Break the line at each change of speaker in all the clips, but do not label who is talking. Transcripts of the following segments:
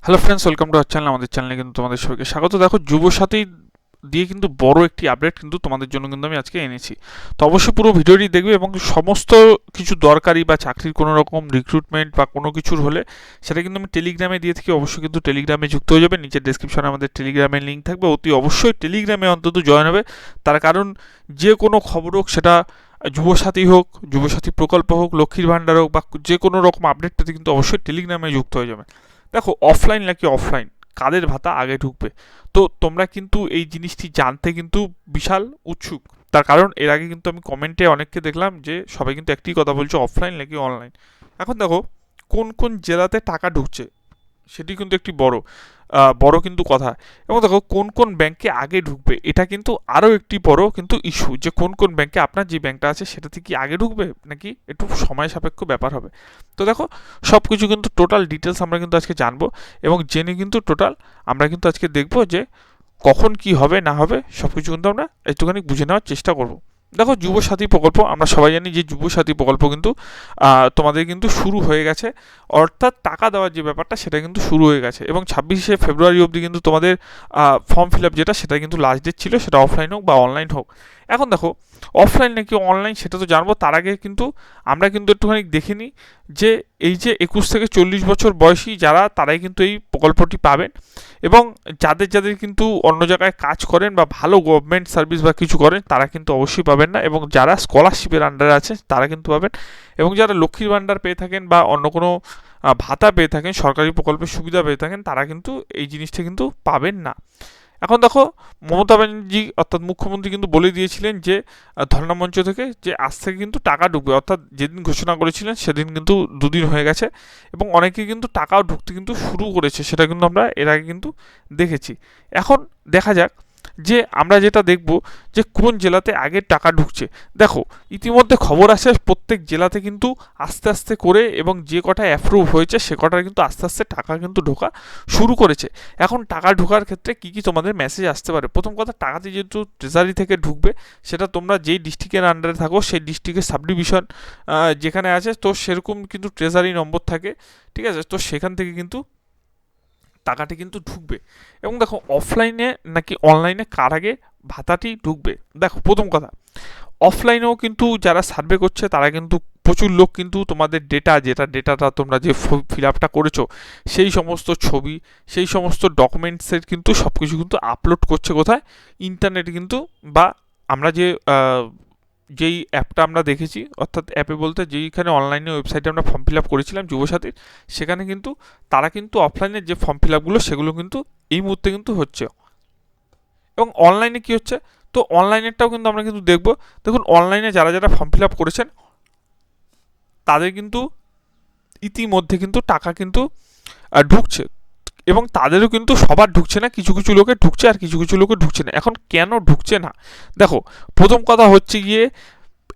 Hello friends, welcome to our channel. আমাদের চ্যানেলে কিন্তু তোমাদের সবাইকে স্বাগত। দেখো, যুবসাথী দিয়ে কিন্তু বড় একটি আপডেট কিন্তু তোমাদের জন্য কিন্তু আমি আজকে এনেছি। তো অবশ্যই পুরো ভিডিওটি দেখবে এবং সমস্ত কিছু দরকারি বা চাকরির কোনো রকম রিক্রুটমেন্ট বা কোনো কিছুর হলে সেটা কিন্তু আমি টেলিগ্রামে দিয়ে থাকি। অবশ্যই কিন্তু টেলিগ্রামে যুক্ত হয়ে যাবে। নিচের ডেসক্রিপশনে আমাদের টেলিগ্রামের লিঙ্ক থাকবে। অতি অবশ্যই টেলিগ্রামে অন্তত জয়েন হবে। তার কারণ যে কোনো খবর হোক, সেটা যুবসাথী হোক, যুবসাথী প্রকল্প হোক, লক্ষ্মীর ভাণ্ডার হোক, বা যে কোনো রকম আপডেট পেতে কিন্তু অবশ্যই টেলিগ্রামে যুক্ত হয়ে যাবে। দেখো, অফলাইন নাকি অফলাইন, কাদের ভাতা আগে ঢুকবে? তো তোমরা কিন্তু এই জিনিসটি জানতে কিন্তু বিশাল উৎসুক। তার কারণ এর আগে কিন্তু আমি কমেন্টে অনেককে দেখলাম যে সবাই কিন্তু একটি কথা বলছে, অফলাইন নাকি অনলাইন। এখন দেখো, কোন কোন জেলাতে টাকা ঢুকছে সেটি কিন্তু একটি বড় কিন্তু কথা। এবং দেখো, কোন কোন ব্যাংকে আগে ঢুকবে, এটা কিন্তু আরও একটি বড় কিন্তু ইস্যু, যে কোন কোন ব্যাংকে আপনার যে ব্যাংকটা আছে সেটাতে কি আগে ঢুকবে নাকি একটু সময় সাপেক্ষ ব্যাপার হবে। তো দেখো, সব কিছু কিন্তু টোটাল ডিটেলস আমরা কিন্তু আজকে জানবো এবং জেনে কিন্তু টোটাল আমরা কিন্তু আজকে দেখবো যে কখন কি হবে না হবে, সব কিছু কিন্তু আমরা একটুখানি বুঝে নেওয়ার চেষ্টা করব। দেখো, যুবসাথী প্রকল্প, আমরা সবাই জানি যে যুবসাথী প্রকল্প কিন্তু তোমাদের কিন্তু শুরু হয়ে গেছে। অর্থাৎ টাকা দেওয়ার যে ব্যাপারটা সেটা কিন্তু শুরু হয়ে গেছে এবং 26শে ফেব্রুয়ারি অবধি কিন্তু তোমাদের ফর্ম ফিল আপ যেটা, সেটা কিন্তু লাস্ট ডেট ছিল, সেটা অফলাইন হোক বা অনলাইন হোক। এখন দেখো, অফলাইন নাকি অনলাইন সেটা তো জানবো, তার আগে কিন্তু আমরা কিন্তু একটুখানি দেখে নিই যে এই যে 21 থেকে 40 বছর বয়সী যারা, তারাই কিন্তু এই প্রকল্পটি পাবেন। এবং যাদের যাদের কিন্তু অন্য জায়গায় কাজ করেন বা ভালো গভর্নমেন্ট সার্ভিস বা কিছু করেন, তারা কিন্তু অবশ্যই পাবেন না। এবং যারা স্কলারশিপের আন্ডারে আছে তারা কিন্তু পাবেন। এবং যারা লক্ষ্মীর ভাণ্ডার পেয়ে থাকেন বা অন্য কোনো ভাতা পেয়ে থাকেন, সরকারি প্রকল্পের সুবিধা পেয়ে থাকেন, তারা কিন্তু এই জিনিসটা কিন্তু পাবেন না। এখন দেখো, মমতা ব্যানার্জি অর্থাৎ মুখ্যমন্ত্রী কিন্তু বলে দিয়েছিলেন যে ধর্ণা মঞ্চ থেকে, যে আজ থেকে কিন্তু টাকা ঢুকবে। অর্থাৎ যেদিন ঘোষণা করেছিলেন সেদিন কিন্তু দুদিন হয়ে গেছে এবং অনেকে কিন্তু টাকাও ঢুকতে কিন্তু শুরু করেছে, সেটা কিন্তু আমরা এর আগে কিন্তু দেখেছি। এখন দেখা যাক যে আমরা যেটা দেখব যে কোন জেলাতে আগে টাকা ঢুকছে। দেখো, ইতিমধ্যে খবর আসে প্রত্যেক জেলাতে কিন্তু আস্তে আস্তে করে, এবং যে কটা অ্যাপ্রুভ হয়েছে সে কটার কিন্তু আস্তে আস্তে টাকা কিন্তু ঢোকা শুরু করেছে। এখন টাকা ঢোকার ক্ষেত্রে কি কি তোমাদের মেসেজ আসতে পারে? প্রথম কথা, টাকাটি যেহেতু ট্রেজারি থেকে ঢুকবে, সেটা তোমরা যেই ডিস্ট্রিক্টের আন্ডারে থাকো সেই ডিস্ট্রিক্টের সাব ডিভিশন যেখানে আছে, তো সেরকম কিন্তু ট্রেজারি নম্বর থাকে, ঠিক আছে? তো সেখান থেকে কিন্তু টাকাটি কিন্তু ঢুকবে। এবং দেখো, অফলাইনে নাকি অনলাইনে কার আগে ভাতাটি ঢুকবে। দেখো, প্রথম কথা, অফলাইনেও কিন্তু যারা সার্ভে করছে তারা কিন্তু প্রচুর লোক কিন্তু তোমাদের ডেটাটা তোমরা যে ফিল আপটা করেছো, সেই সমস্ত ছবি, সেই সমস্ত ডকুমেন্টসের কিন্তু সব কিছু কিন্তু আপলোড করছে কোথায়? ইন্টারনেটে কিন্তু, বা আমরা যেই অ্যাপটা আমরা দেখেছি, অর্থাৎ অ্যাপে বলতে যেইখানে অনলাইনে ওয়েবসাইটে আমরা ফর্ম ফিল আপ করেছিলাম যুবসাথীর, সেখানে কিন্তু তারা কিন্তু অফলাইনের যে ফর্ম ফিল আপগুলো সেগুলো কিন্তু এই মুহূর্তে কিন্তু হচ্ছে। এবং অনলাইনে কি হচ্ছে, তো অনলাইনেরটাও কিন্তু আমরা কিন্তু দেখব। দেখুন, অনলাইনে যারা যারা ফর্ম ফিল আপ করেছেন তাদের কিন্তু ইতিমধ্যে কিন্তু টাকা কিন্তু ঢুকছে। এবং তাদেরও কিন্তু সবার ঢুকছে না, কিছু কিছু লোকের ঢুকছে আর কিছু কিছু লোকের ঢুকছে না। এখন কেন ঢুকছে না? দেখো, প্রথম কথা হচ্ছে গিয়ে,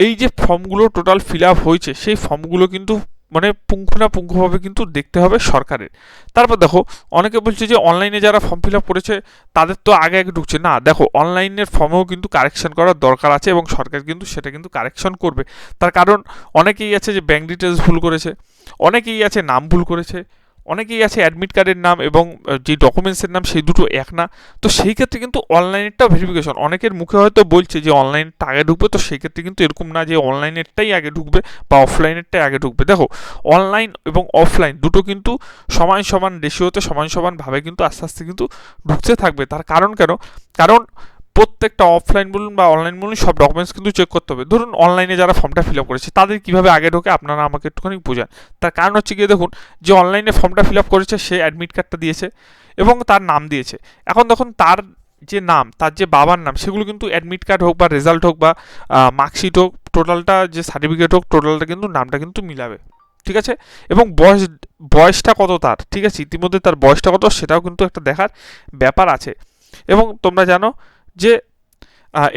এই যে ফর্মগুলো টোটাল ফিল আপ হয়েছে, সেই ফর্মগুলো কিন্তু মানে পুঙ্খানুপুঙ্খভাবে কিন্তু দেখতে হবে সরকারের। তারপর দেখো, অনেকে বলছে যে অনলাইনে যারা ফর্ম ফিল আপ করেছে তাদের তো আগে আগে ঢুকছে না। দেখো, অনলাইনের ফর্মেও কিন্তু কারেকশন করার দরকার আছে এবং সরকার কিন্তু সেটা কিন্তু কারেকশন করবে। তার কারণ অনেকেই আছে যে ব্যাঙ্ক ডিটেলস ভুল করেছে, অনেকেই আছে নাম ভুল করেছে, অনেকেই আছে অ্যাডমিট কার্ডের নাম এবং যে ডকুমেন্টসের নাম সেই দুটো এক না। তো সেই ক্ষেত্রে কিন্তু অনলাইনেরটাও ভেরিফিকেশন, অনেকের মুখে হয়তো বলছে যে অনলাইনটা আগে ঢুকবে, তো সেই ক্ষেত্রে কিন্তু এরকম না যে অনলাইনেরটাই আগে ঢুকবে বা অফলাইনেরটাই আগে ঢুকবে। দেখো, অনলাইন এবং অফলাইন দুটো কিন্তু সমান সমান রেশিওতে, সমান সমানভাবে কিন্তু আস্তে আস্তে কিন্তু ঢুকতে থাকবে। তার কারণ কেন? কারণ প্রত্যেকটা অফলাইন বলুন বা অনলাইন বলুন, সব ডকুমেন্টস কিন্তু চেক করতে হবে। ধরুন, অনলাইনে যারা ফর্মটা ফিল আপ করেছে তাদের কীভাবে আগে ঢোকে আপনারা আমাকে একটুখানি বোঝান। তার কারণ হচ্ছে গিয়ে, দেখুন, যে অনলাইনে ফর্মটা ফিল আপ করেছে সে অ্যাডমিট কার্ডটা দিয়েছে এবং তার নাম দিয়েছে। এখন দেখুন, তার যে নাম, তার যে বাবার নাম, সেগুলো কিন্তু অ্যাডমিট কার্ড হোক বা রেজাল্ট হোক বা মার্কশিট হোক, টোটালটা যে সার্টিফিকেট হোক, টোটালটা কিন্তু নামটা কিন্তু মিলাবে, ঠিক আছে? এবং বয়সটা কত তার, ঠিক আছে, ইতিমধ্যে তার বয়সটা কত সেটাও কিন্তু একটা দেখার ব্যাপার আছে। এবং তোমরা জানো যে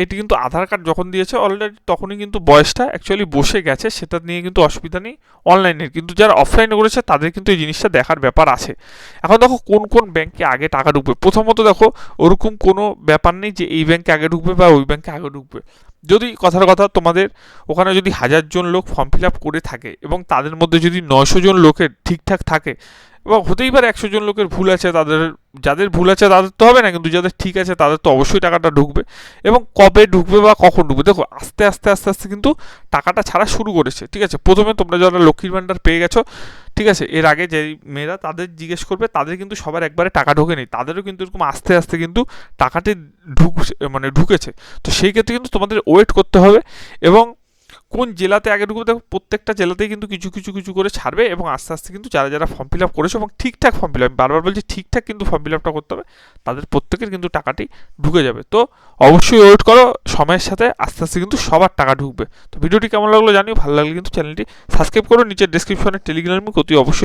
এটি কিন্তু আধার কার্ড যখন দিয়েছে অলরেডি, তখনই কিন্তু বয়সটা অ্যাকচুয়ালি বসে গেছে, সেটা নিয়ে কিন্তু অসুবিধা নেই অনলাইনের। কিন্তু যারা অফলাইনে করেছে তাদের কিন্তু এই জিনিসটা দেখার ব্যাপার আছে। এখন দেখো, কোন কোন ব্যাংকে আগে টাকা ঢুকবে। প্রথমত দেখো, ওরকম কোনো ব্যাপার নেই যে এই ব্যাংকে আগে ঢুকবে বা ওই ব্যাংকে আগে ঢুকবে। যদি কথার কথা, তোমাদের ওখানে যদি 1000 জন লোক ফর্ম ফিল আপ করে থাকে এবং তাদের মধ্যে যদি 900 জন লোকের ঠিকঠাক থাকে, এবং হতেই পারে 100 জন লোকের ভুল আছে, যাদের ভুল আছে তাদের তো হবে না, কিন্তু যাদের ঠিক আছে তাদের তো অবশ্যই টাকাটা ঢুকবে। এবং কবে ঢুকবে বা কখন ঢুকবে, দেখো আস্তে আস্তে আস্তে আস্তে কিন্তু টাকাটা ছাড়া শুরু করেছে। ঠিক আছে, প্রথমে তোমরা যারা লক্ষ্মীর ভাণ্ডার পেয়ে গেছো, ঠিক আছে, এর আগে যে মেয়েরা তাদের জিজ্ঞেস করবে, তাদের কিন্তু সবার একবারে টাকা ঢোকেনি, তাদেরও কিন্তু এরকম আস্তে আস্তে কিন্তু টাকাটি ঢুকেছে। তো সেই ক্ষেত্রে কিন্তু তোমাদের ওয়েট করতে হবে। এবং কোন জেলাতে আগে ঢুকবে, দেখো প্রত্যেকটা জেলাতেই কিন্তু কিছু কিছু কিছু করে ছাড়বে, এবং আস্তে আস্তে কিন্তু যারা যারা ফর্ম ফিল আপ করেছো এবং ঠিকঠাক ফর্ম ফিল আপ, আমি বারবার বলছি ঠিকঠাক কিন্তু ফর্ম ফিল আপটা করতে হবে, তাদের প্রত্যেকের কিন্তু টাকাটি ঢুকে যাবে। তো অবশ্যই ওয়েট করো, সময়ের সাথে আস্তে আস্তে কিন্তু সবার টাকা ঢুকবে। তো ভিডিওটি কেমন লাগলো জানিও, ভালো লাগলে কিন্তু চ্যানেলটি সাবস্ক্রাইব করো, নিচের ডেসক্রিপশনে টেলিগ্রাম লিংক অতি অবশ্যই